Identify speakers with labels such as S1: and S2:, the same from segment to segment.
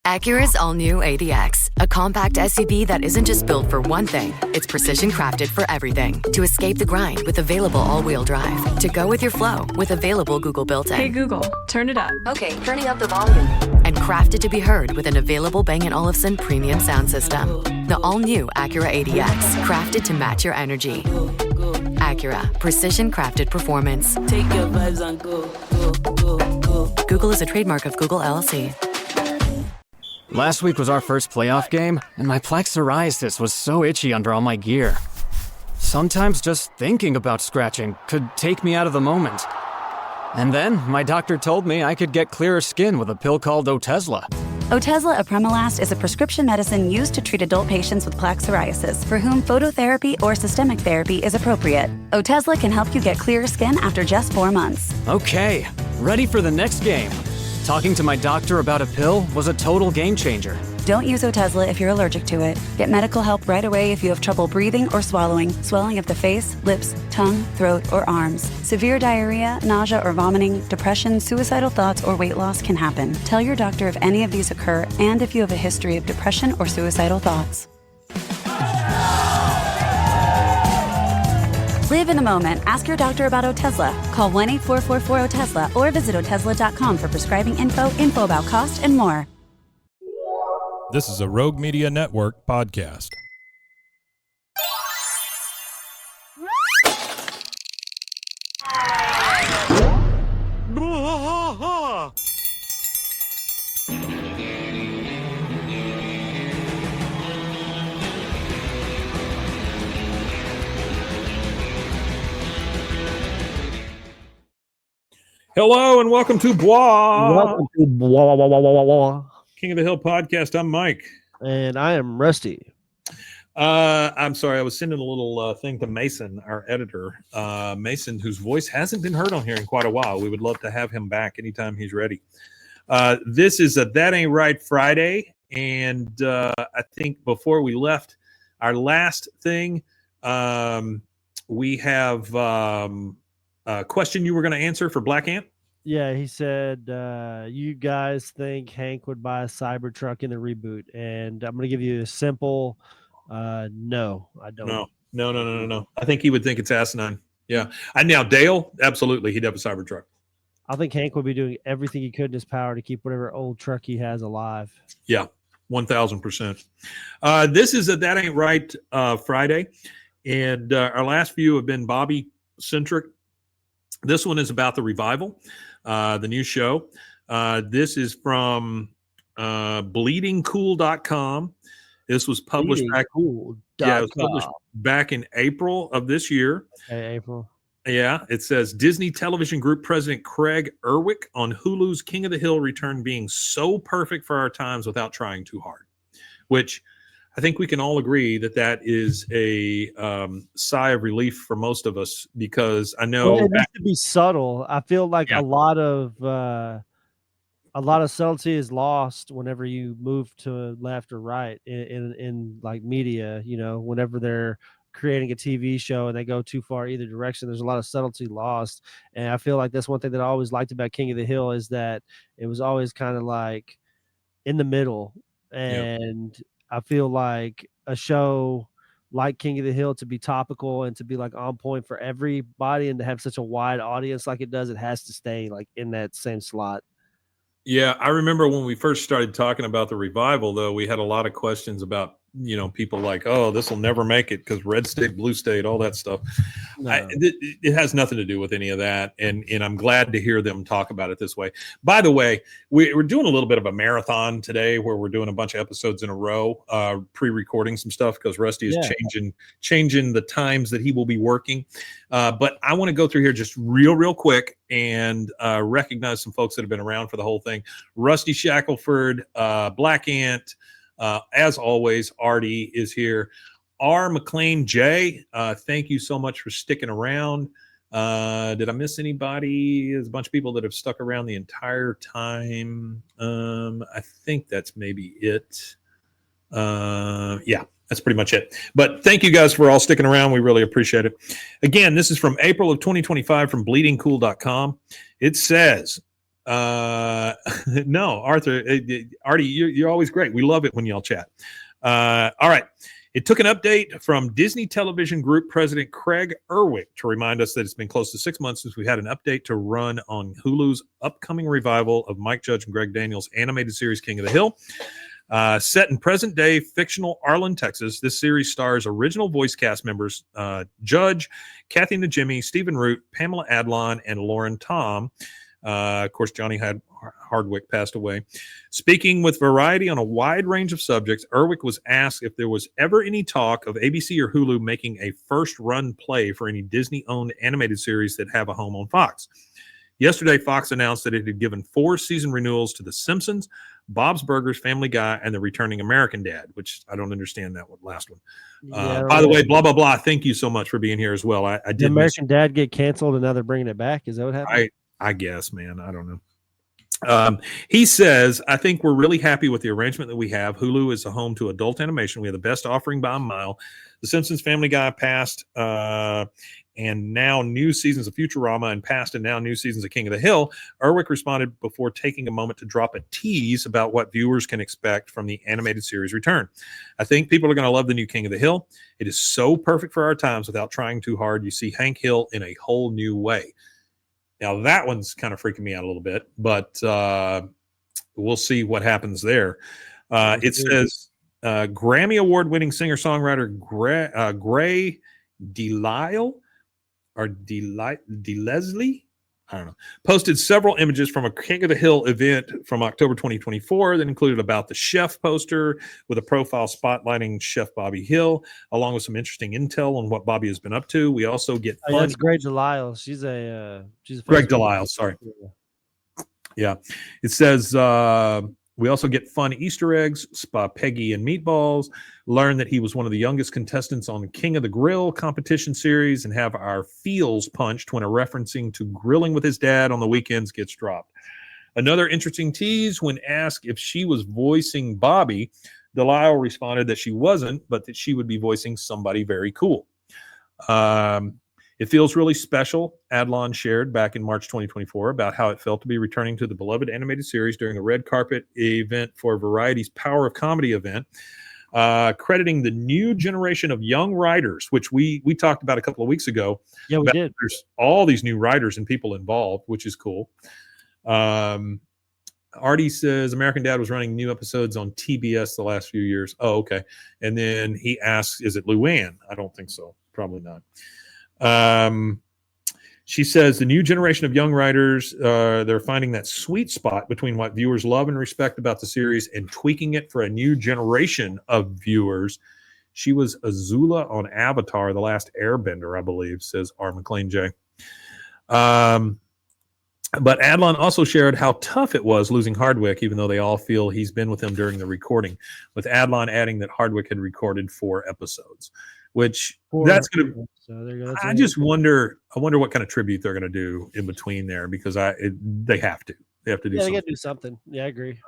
S1: Acura's all-new ADX, a compact SUV that isn't just built for one thing, it's precision crafted for everything. To escape the grind with available all-wheel drive. To go with your flow with available Google built-in.
S2: Hey Google, turn it up.
S1: Okay, turning up the volume. And crafted to be heard with an available Bang & Olufsen premium sound system. The all-new Acura ADX, crafted to match your energy. Acura, precision crafted performance.
S3: Take your vibes and go, go, go, go.
S1: Google is a trademark of Google LLC.
S4: Last week was our first playoff game, and my plaque psoriasis was so itchy under all my gear. Sometimes just thinking about scratching could take me out of the moment. And then my doctor told me I could get clearer skin with a pill called Otezla.
S5: Otezla apremilast is a prescription medicine used to treat adult patients with plaque psoriasis for whom phototherapy or systemic therapy is appropriate. Otezla can help you get clearer skin after just 4 months.
S4: Okay, ready for the next game. Talking to my doctor about a pill was a total game changer.
S5: Don't use Otezla if you're allergic to it. Get medical help right away if you have trouble breathing or swallowing, swelling of the face, lips, tongue, throat, or arms. Severe diarrhea, nausea or vomiting, depression, suicidal thoughts, or weight loss can happen. Tell your doctor if any of these occur and if you have a history of depression or suicidal thoughts. Live in the moment. Ask your doctor about Otezla. Call 1-844-4-OTEZLA or visit Otezla.com for prescribing info about cost, and more.
S6: This is a Rogue Media Network podcast. Hello and welcome to Bois. King of the Hill podcast. I'm Mike.
S7: And I am Rusty.
S6: I'm sorry. I was sending a little thing to Mason, our editor. Mason, whose voice hasn't been heard on here in quite a while. We would love to have him back anytime he's ready. This is a That Ain't Right Friday. And I think before we left our last thing, we have a question you were going to answer for Black Ant.
S7: Yeah, he said, you guys think Hank would buy a Cybertruck in the reboot? And I'm going to give you a simple no, I don't.
S6: No. I think he would think it's asinine. Yeah. Now, Dale, absolutely, he'd have a Cybertruck.
S7: I think Hank would be doing everything he could in his power to keep whatever old truck he has alive.
S6: Yeah, 1,000%. This is a That Ain't Right Friday. And our last few have been Bobby-centric. This one is about the revival, the new show. This is from bleedingcool.com. This was published back in April of this year.
S7: Hey, April.
S6: Yeah, it says Disney Television Group President Craig Erwick on Hulu's King of the Hill returned being so perfect for our times without trying too hard, which I think we can all agree that is a sigh of relief for most of us, because I know
S7: it needs to be subtle. I feel like a lot of subtlety is lost whenever you move to left or right in like media. You know, whenever they're creating a TV show and they go too far either direction, there's a lot of subtlety lost. And I feel like that's one thing that I always liked about King of the Hill, is that it was always kind of like in the middle. And I feel like a show like King of the Hill, to be topical and to be like on point for everybody and to have such a wide audience like it does, it has to stay like in that same slot.
S6: Yeah, I remember when we first started talking about the revival, though, we had a lot of questions about, people like, oh, this will never make it because red state, blue state, all that stuff. No. It has nothing to do with any of that. And I'm glad to hear them talk about it this way. By the way, we're doing a little bit of a marathon today where we're doing a bunch of episodes in a row, pre-recording some stuff because Rusty is changing the times that he will be working. But I want to go through here just real quick and recognize some folks that have been around for the whole thing. Rusty Shackelford, Black Ant, as always, Artie is here. R. McLean J, thank you so much for sticking around. Did I miss anybody? There's a bunch of people that have stuck around the entire time. I think that's maybe it. Yeah, that's pretty much it. But thank you guys for all sticking around. We really appreciate it. Again, this is from April of 2025 from bleedingcool.com. It says, No, Arthur, Artie, you're always great. We love it when y'all chat. All right. It took an update from Disney Television Group President Craig Erwick to remind us that it's been close to 6 months since we had an update to run on Hulu's upcoming revival of Mike Judge and Greg Daniels' animated series King of the Hill. Set in present-day fictional Arlen, Texas, this series stars original voice cast members Judge, Kathy Najimy, Stephen Root, Pamela Adlon, and Lauren Tom. Of course, Johnny Hardwick passed away. Speaking with Variety on a wide range of subjects, Erwick was asked if there was ever any talk of ABC or Hulu making a first-run play for any Disney-owned animated series that have a home on Fox. Yesterday, Fox announced that it had given 4 season renewals to The Simpsons, Bob's Burgers, Family Guy, and The Returning American Dad, which I don't understand that last one. By the way, blah, blah, blah, thank you so much for being here as well. I did
S7: Did American Dad get canceled and now they're bringing it back? Is that what happened?
S6: I guess, man. I don't know. He says, I think we're really happy with the arrangement that we have. Hulu is a home to adult animation. We have the best offering by a mile. The Simpsons, Family Guy passed, and now new seasons of Futurama and past and now new seasons of King of the Hill. Erwick responded before taking a moment to drop a tease about what viewers can expect from the animated series return. I think people are going to love the new King of the Hill. It is so perfect for our times without trying too hard. You see Hank Hill in a whole new way. Now, that one's kind of freaking me out a little bit, but we'll see what happens there. It says Grammy Award-winning singer-songwriter Gray Delisle, or DeLeslie, I don't know, posted several images from a King of the Hill event from October 2024 that included about the chef poster with a profile spotlighting Chef Bobby Hill, along with some interesting intel on what Bobby has been up to. We also get fun.
S7: That's Greg Delisle. She's a
S6: Greg Delisle. Sorry. Yeah, it says we also get fun Easter eggs, Peggy and Meatballs, learn that he was one of the youngest contestants on King of the Grill competition series, and have our feels punched when a referencing to grilling with his dad on the weekends gets dropped. Another interesting tease, when asked if she was voicing Bobby, Delisle responded that she wasn't, but that she would be voicing somebody very cool. It feels really special, Adlon shared back in March 2024 about how it felt to be returning to the beloved animated series during a red carpet event for Variety's Power of Comedy event, crediting the new generation of young writers, which we talked about a couple of weeks ago.
S7: Yeah, we did.
S6: There's all these new writers and people involved, which is cool. Artie says American Dad was running new episodes on TBS the last few years. Oh, okay. And then he asks, is it Luann? I don't think so. Probably not. She says the new generation of young writers, they're finding that sweet spot between what viewers love and respect about the series and tweaking it for a new generation of viewers. She was Azula on Avatar, The Last Airbender, I believe, says R. McLean J. But Adlon also shared how tough it was losing Hardwick, even though they all feel he's been with them during the recording, with Adlon adding that Hardwick had recorded 4 episodes, which that's going to, so I just wonder, what kind of tribute they're going to do in between there, because they have to do something.
S7: They got to do something. Yeah, I agree.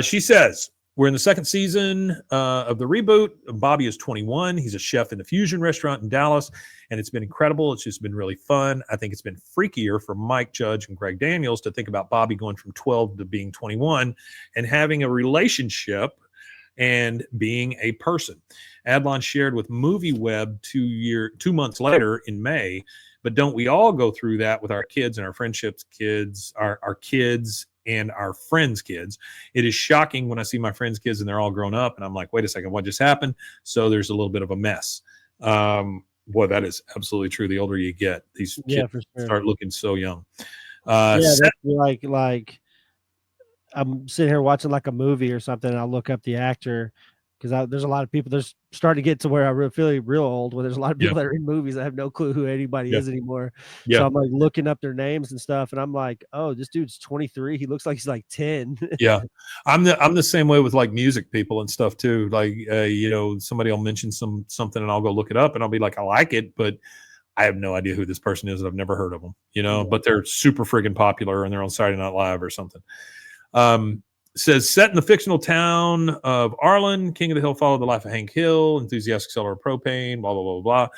S6: She says, we're in the 2nd season of the reboot. Bobby is 21. He's a chef in the Fusion restaurant in Dallas, and it's been incredible. It's just been really fun. I think it's been freakier for Mike Judge and Greg Daniels to think about Bobby going from 12 to being 21 and having a relationship and being a person. Adlon shared with MovieWeb 2 months later in May, but don't we all go through that with our kids and our friendships kids, our kids and our friends' kids? It is shocking when I see my friends' kids and they're all grown up and I'm like, wait a second, what just happened? So there's a little bit of a mess. Boy, that is absolutely true. The older you get, these kids start looking so young.
S7: That's like I'm sitting here watching like a movie or something, and I'll look up the actor, because there's a lot of people. There's starting to get to where I feel real old, where there's a lot of people that are in movies. I have no clue who anybody is anymore. So I'm like looking up their names and stuff, and I'm like, oh, this dude's 23. He looks like he's like 10.
S6: Yeah, I'm the same way with like music people and stuff too. Like somebody will mention something, and I'll go look it up, and I'll be like, I like it, but I have no idea who this person is, and I've never heard of them. But they're super friggin' popular, and they're on Saturday Night Live or something. Says set in the fictional town of Arlen, King of the Hill followed the life of Hank Hill, enthusiastic seller of propane, blah, blah, blah,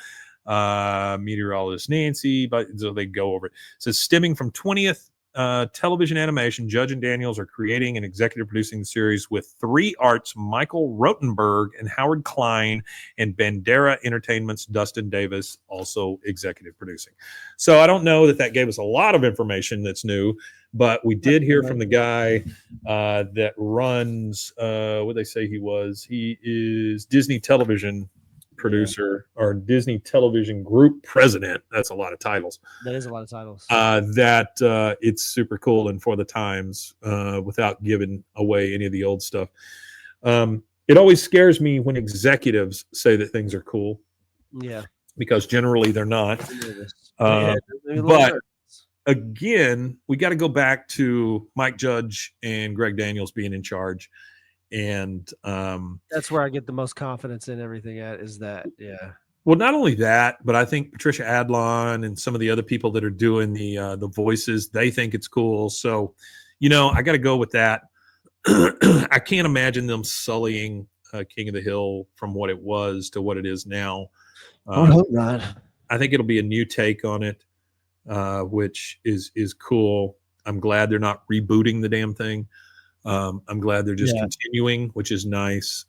S6: blah. Meteorologist Nancy, but so they go over it. Says stemming from 20th television animation, Judge and Daniels are creating and executive producing the series with 3 Arts, Michael Rotenberg and Howard Klein, and Bandera Entertainment's Dustin Davis also executive producing. So I don't know that gave us a lot of information that's new, but we did hear from the guy that runs, what they say he was. He is Disney Television producer or Disney Television Group president. That's a lot of titles.
S7: That is a lot of titles.
S6: That it's super cool and for the times, without giving away any of the old stuff. It always scares me when executives say that things are cool.
S7: Yeah,
S6: because generally they're not. But again, we got to go back to Mike Judge and Greg Daniels being in charge. And
S7: that's where I get the most confidence in everything at is that, yeah.
S6: Well, not only that, but I think Patricia Adlon and some of the other people that are doing the voices, they think it's cool. So, I got to go with that. I can't imagine them sullying King of the Hill from what it was to what it is now.
S7: I hope not.
S6: I think it'll be a new take on it, which is cool. I'm glad they're not rebooting the damn thing. I'm glad they're just continuing, which is nice.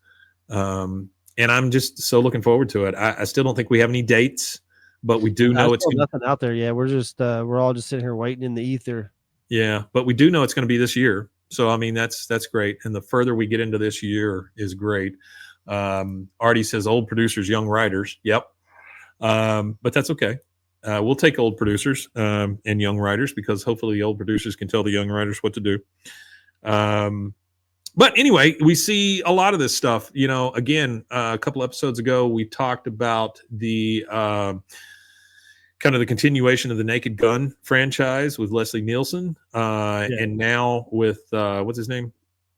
S6: And I'm just so looking forward to it. I still don't think we have any dates, but we do know it's
S7: nothing out there. Yeah, we're just we're all just sitting here waiting in the ether.
S6: Yeah, but we do know it's going to be this year. So I mean that's great. And the further we get into this year is great. Artie says old producers, young writers. Yep. But that's okay. We'll take old producers and young writers because hopefully the old producers can tell the young writers what to do. But anyway, we see a lot of this stuff. Again, a couple episodes ago, we talked about the kind of the continuation of the Naked Gun franchise with Leslie Nielsen, and now with what's his name,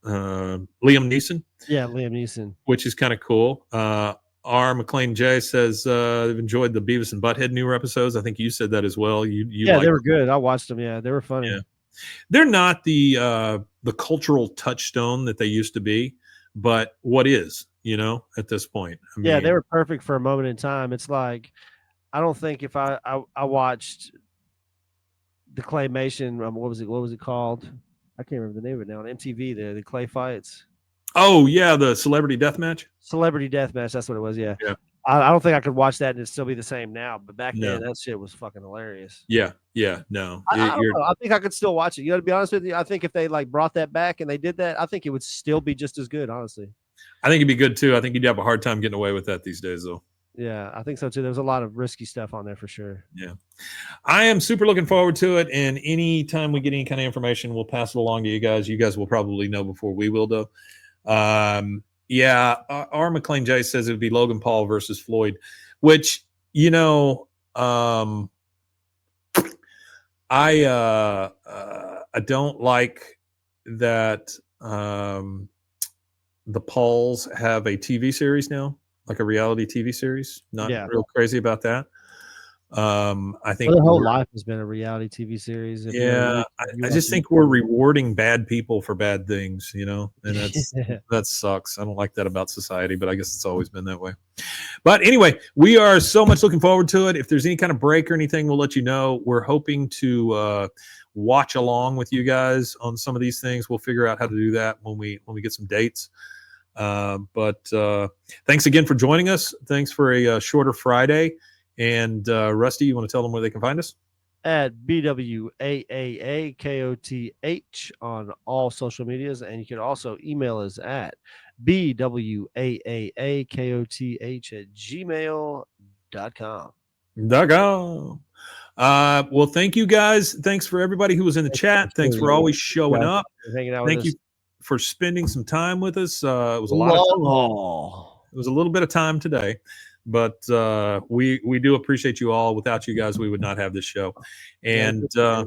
S6: Liam Neeson.
S7: Yeah, Liam Neeson,
S6: which is kind of cool. R. McLean J says they've enjoyed the Beavis and Butthead newer episodes. I think you said that as well.
S7: Yeah, they were good. I watched them. Yeah, they were funny.
S6: Yeah. They're not the cultural touchstone that they used to be, but what is, at this point? I mean,
S7: yeah, they were perfect for a moment in time. It's like, I don't think if I watched the claymation, what was it called? I can't remember the name of it now. On MTV, the clay fights.
S6: Oh yeah, the Celebrity Deathmatch.
S7: Celebrity Deathmatch, that's what it was. Yeah.
S6: Yeah.
S7: I don't think I could watch that and it'd still be the same now. But back then, that shit was fucking hilarious.
S6: Yeah. No.
S7: I think I could still watch it. You got to be honest with you. I think if they brought that back and they did that, I think it would still be just as good. Honestly.
S6: I think it'd be good too. I think you'd have a hard time getting away with that these days, though.
S7: Yeah, I think so too. There's a lot of risky stuff on there for sure.
S6: Yeah, I am super looking forward to it. And anytime we get any kind of information, we'll pass it along to you guys. You guys will probably know before we will, though. Yeah, R. McLean J says it would be Logan Paul versus Floyd, which I don't like that the Pauls have a TV series now, like a reality TV series. Not real crazy about that. I think
S7: their whole life has been a reality TV series.
S6: I just think we're rewarding bad people for bad things, and that's that sucks. I don't like that about society, but I guess it's always been that way. But anyway, we are so much looking forward to it. If there's any kind of break or anything, we'll let you know. We're hoping to watch along with you guys on some of these things. We'll figure out how to do that when we get some dates. But thanks again for joining us. Thanks for a shorter Friday. And Rusty, you want to tell them where they can find us?
S7: At BWAAAKOTH on all social medias. And you can also email us at BWAAAKOTH@gmail.com.
S6: Well, thank you guys. Thanks for everybody who was in the chat. Thanks for always showing up.
S7: Hanging out with
S6: Thank you for spending some time with us. It was a lot of time. It was a little bit of time today. But we do appreciate you all. Without you guys, we would not have this show. And I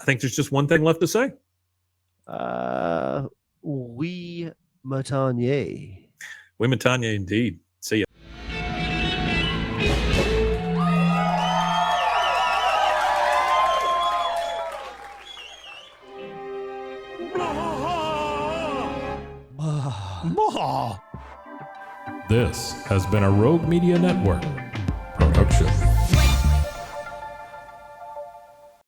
S6: think there's just one thing left to say.
S7: We Matanye.
S6: We Matanye indeed. See ya.
S2: This has been a Rogue Media Network production.